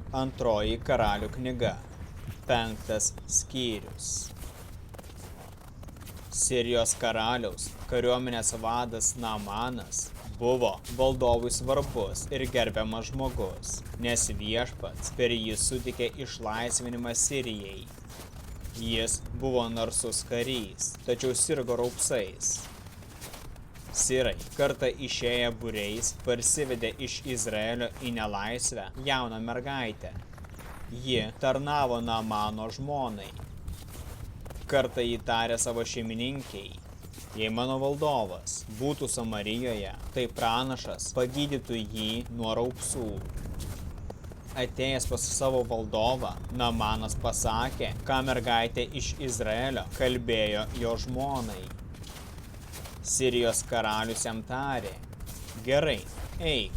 Antroji karalių knyga, 5 skyrius. Sirijos karaliaus kariuomenės vadas Naamanas buvo valdovui svarbus ir gerbiamas žmogus, nes viešpats per jį suteikė išlaisvinimą Sirijai. Jis buvo narsus karys, tačiau sirgo raupsais. Sirai kartą išėję būriais parsivedė iš Izraelio į nelaisvę jauną mergaitę. Ji tarnavo Naamano žmonai. Kartą jį tarė savo šeimininkiai: jei mano valdovas būtų Samarijoje, tai pranašas pagydytų jį nuo raupsų. Atėjęs pas savo valdovą, Naamanas pasakė, ką mergaitė iš Izraelio kalbėjo jo žmonai. Sirijos karalius jam tarė: gerai, eik,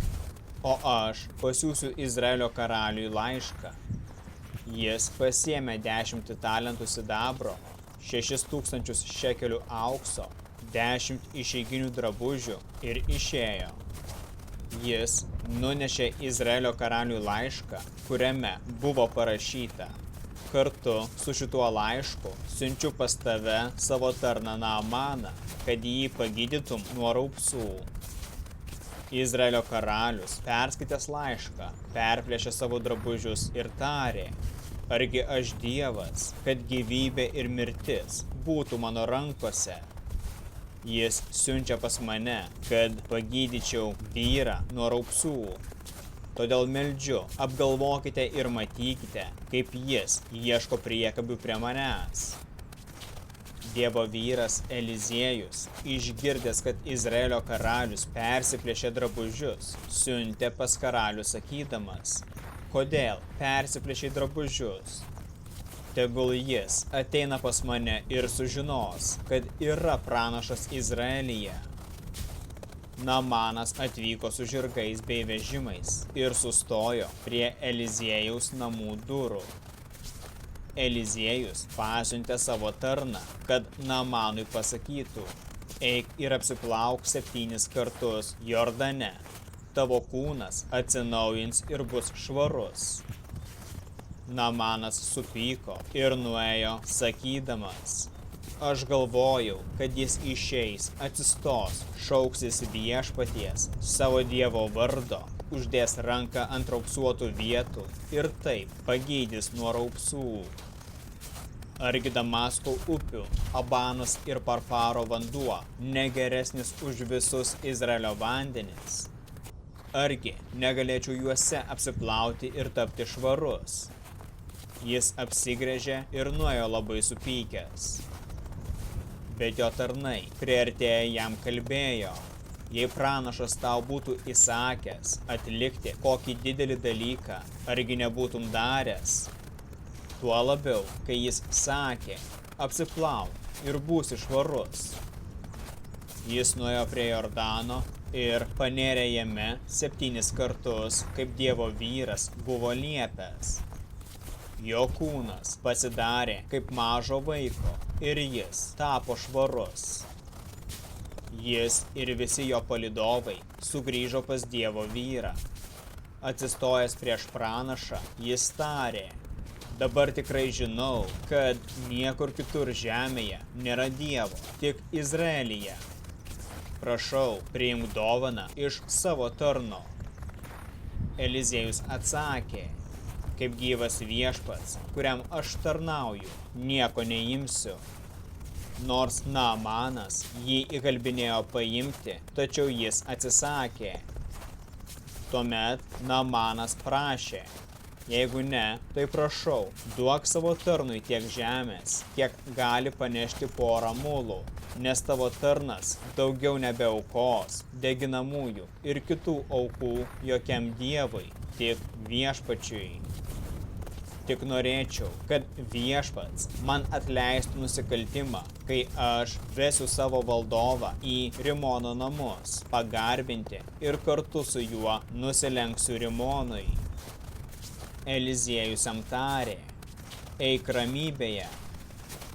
o aš pasiųsiu Izraelio karaliui laišką. Jis pasiėmė 10 talentų sidabro, 6000 šekelių aukso, 10 išeiginių drabužių ir išėjo. Jis nunešė Izraelio karaliui laišką, kuriame buvo parašyta: kartu su šituo laišku siunčiu pas tave savo tarną Naamaną, kad jį pagydytum nuo raupsų. Izraelio karalius, perskaitęs laišką, perplėšė savo drabužius ir tarė: argi aš Dievas, kad gyvybė ir mirtis būtų mano rankose? Jis siunčia pas mane, kad pagydyčiau vyrą nuo raupsų. Todėl meldžiu, apgalvokite ir matykite, kaip jis ieško priekabių prie manęs. Dievo vyras Eliziejus, išgirdęs, kad Izraelio karalius persiplėšė drabužius, siuntė pas karalių sakydamas: kodėl persiplėšė drabužius? Tegul jis ateina pas mane ir sužinos, kad yra pranašas Izraelyje. Naamanas atvyko su žirgais bei vežimais ir sustojo prie Eliziejaus namų durų. Eliziejus pasiuntė savo tarną, kad Naamanui pasakytų: eik ir apsiplauk 7 kartus Jordane, tavo kūnas atsinaujins ir bus švarus. Naamanas supyko ir nuėjo, sakydamas: aš galvojau, kad jis išeis, atsistos, šauksis viešpaties, savo Dievo vardo, uždės ranką ant raupsuotų vietų ir taip pagydys nuo raupsų. Argi Damasko upių, Abanos ir Parparo vanduo negeresnis už visus Izraelio vandenis? Argi negalėčiau juose apsiplauti ir tapti švarus? Jis apsigręžė ir nuėjo labai supykęs. Bet jo tarnai priartėję jam kalbėjo: jei pranašas tau būtų įsakęs atlikti kokį didelį dalyką, argi nebūtum daręs? Tuo labiau, kai jis sakė: apsiplauk ir būsi švarus. Jis nuėjo prie Jordano ir panėrė jame 7 kartus, kaip Dievo vyras buvo liepęs. Jo kūnas pasidarė kaip mažo vaiko ir jis tapo švarus. Jis ir visi jo palydovai sugrįžo pas Dievo vyrą. Atsistojęs prieš pranašą, jis tarė: dabar tikrai žinau, kad niekur kitur žemėje nėra Dievo, tik Izraelyje. Prašau, priimk dovaną iš savo tarno. Eliziejus atsakė: kaip gyvas viešpats, kuriam aš tarnauju, nieko neimsiu. Nors Naamanas jį įkalbinėjo paimti, tačiau jis atsisakė. Tuomet Naamanas prašė: jeigu ne, tai prašau, duok savo tarnui tiek žemės, kiek gali panešti porą mulų, nes tavo tarnas daugiau nebeaukos deginamųjų ir kitų aukų jokiam dievui, tik viešpačiui. Tik norėčiau, kad viešpats man atleistų nusikaltimą, kai aš vesiu savo valdovą į Rimono namus, pagarbinti ir kartu su juo nusilenksiu Rimonui. Eliziejus jam tarė: eik ramybėje.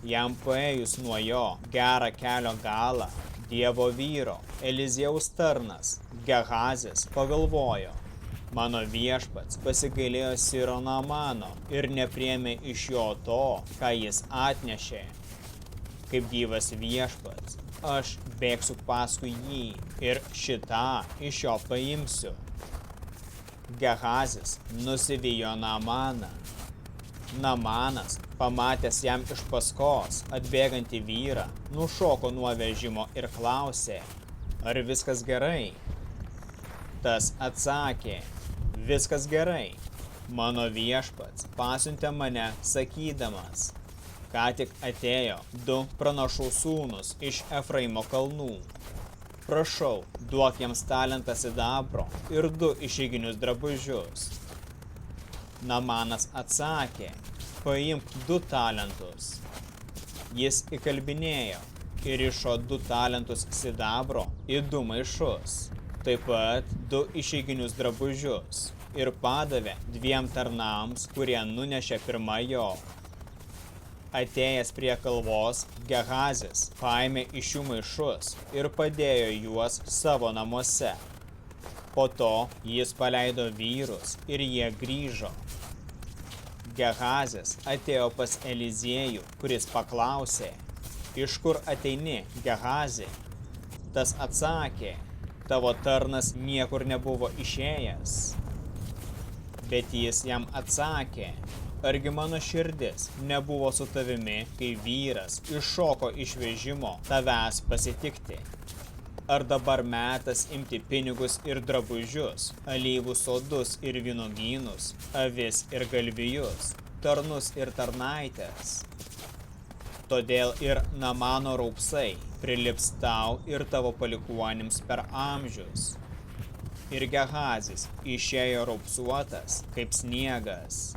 Jam paėjus nuo jo gerą kelio galą, Dievo vyro Eliziejaus tarnas Gehazis pagalvojo: Mano viešpats pasigailėjo Siro Naamano ir nepriėmė iš jo to, ką jis atnešė. Kaip gyvas viešpats, aš bėgsiu paskui jį ir šitą iš jo paimsiu. Gehazis nusivijo Naamaną. Naamanas, pamatęs jam iš paskos atbėgantį vyrą, nušoko nuo vežimo ir klausė, ar viskas gerai? Tas atsakė, viskas gerai. Mano viešpats pasiuntė mane sakydamas, ką tik atėjo 2 pranašų sūnus iš Efraimo kalnų. Prašau, duok jiems talentą sidabro ir 2 išeiginius drabužius. Naamanas atsakė, paimk 2 talentus. Jis įkalbinėjo ir išo 2 talentus sidabro į 2 maišus, taip pat 2 išeiginius drabužius ir padavė 2 tarnams, kurie nunešė pirma jo. Atėjęs prie kalvos, Gehazis paėmė iš jų maišus ir padėjo juos savo namuose. Po to jis paleido vyrus ir jie grįžo. Gehazis atėjo pas Eliziejų, kuris paklausė, iš kur ateini, Gehazi? Tas atsakė, tavo tarnas niekur nebuvo išėjęs. Bet jis jam atsakė, argi mano širdis nebuvo su tavimi, kai vyras iššoko iš vežimo tavęs pasitikti? Ar dabar metas imti pinigus ir drabužius, alyvų sodus ir vynuogynus, avis ir galvijus, tarnus ir tarnaitės? Todėl ir Naamano raupsai prilips tau ir tavo palikuonims per amžius. Ir Gehazis išėjo raupsuotas kaip sniegas.